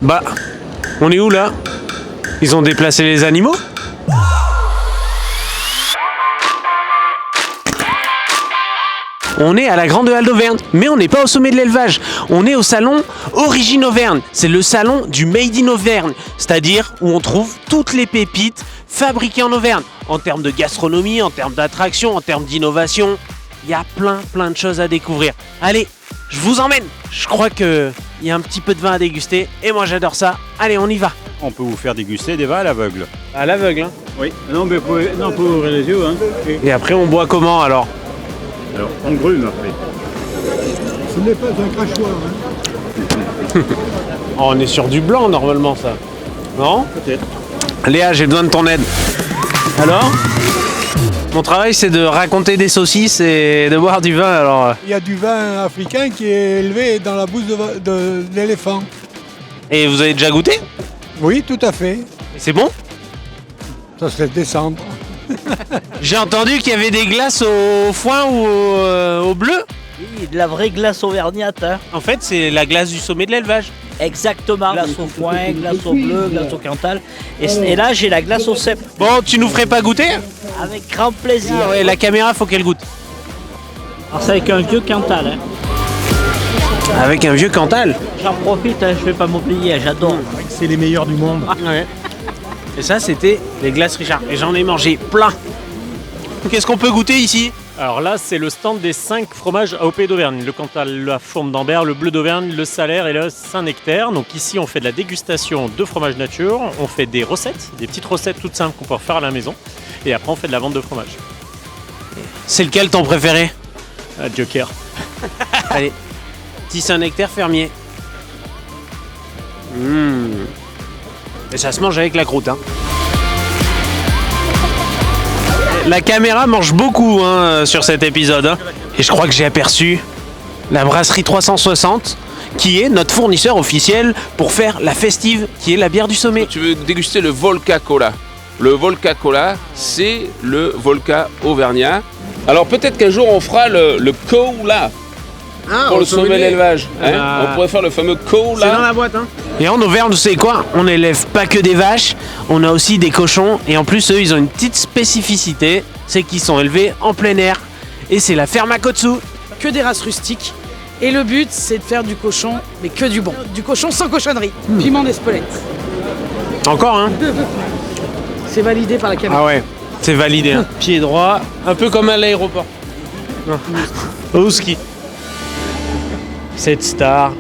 Bah, on est où là? Ils ont déplacé les animaux? On est à la Grande Halle d'Auvergne, mais on n'est pas au sommet de l'élevage. On est au salon Origine Auvergne. C'est le salon du Made in Auvergne, c'est-à-dire où on trouve toutes les pépites fabriquées en Auvergne. En termes de gastronomie, en termes d'attraction, en termes d'innovation, il y a plein de choses à découvrir. Allez, je vous emmène. Je crois qu'il y a un petit peu de vin à déguster et moi j'adore ça. Allez, on y va. On peut vous faire déguster des vins à l'aveugle. À l'aveugle, hein? Oui. Non, mais vous pouvez ouvrir les yeux. Hein. Et après, on boit comment alors? Alors, on grume après. Ce n'est pas un crachoir. Hein. Oh, on est sur du blanc normalement, ça. Non? Peut-être. Léa, j'ai besoin de ton aide. Alors? Mon travail, c'est de raconter des saucisses et de boire du vin, alors... Il y a du vin africain qui est élevé dans la bouche de l'éléphant. Et vous avez déjà goûté? Oui, tout à fait. Et c'est bon? Ça se laisse descendre. J'ai entendu qu'il y avait des glaces au foin ou au bleu. Oui, de la vraie glace auvergnate. Hein. En fait, c'est la glace du sommet de l'élevage. Exactement. Glace au foin, glace au bleu, glace au Cantal. Et là, j'ai la glace au cèpe. Bon, tu nous ferais pas goûter? Avec grand plaisir. Ah ouais, la caméra, faut qu'elle goûte. Alors, c'est avec un vieux Cantal. Hein. Avec un vieux Cantal? J'en profite, hein, je vais pas m'oublier, j'adore. C'est les meilleurs du monde. Ouais. Et ça, c'était les glaces Richard. Et j'en ai mangé plein. Qu'est-ce qu'on peut goûter ici? Alors là, c'est le stand des 5 fromages AOP d'Auvergne. Le Cantal, la Fourme d'Ambert, le Bleu d'Auvergne, le Salaire et le Saint-Nectaire. Donc ici, on fait de la dégustation de fromage nature. On fait des recettes, des petites recettes toutes simples qu'on peut faire à la maison. Et après, on fait de la vente de fromage. C'est lequel ton préféré? Joker. Allez, petit Saint-Nectaire fermier. Et ça se mange avec la croûte, hein. La caméra mange beaucoup sur cet épisode. Hein. Et je crois que j'ai aperçu la brasserie 360 qui est notre fournisseur officiel pour faire la festive qui est la bière du sommet. Tu veux déguster le Volca Cola. Le Volca Cola, c'est le Volca auvergnat. Alors peut-être qu'un jour on fera le Cola pour le sommet de l'élevage. Hein. On pourrait faire le fameux Cola. C'est dans la boîte. Hein. Et en Auvergne, vous savez quoi? On n'élève pas que des vaches, on a aussi des cochons. Et en plus, eux, ils ont une petite spécificité, c'est qu'ils sont élevés en plein air. Et c'est la ferme à Kotsu. Que des races rustiques. Et le but, c'est de faire du cochon, mais que du bon. Du cochon sans cochonnerie. Piment d'Espelette. Encore, hein? C'est validé par la caméra. Ah ouais, c'est validé. Hein. Pied droit, un peu comme à l'aéroport. Au ski. Cette star.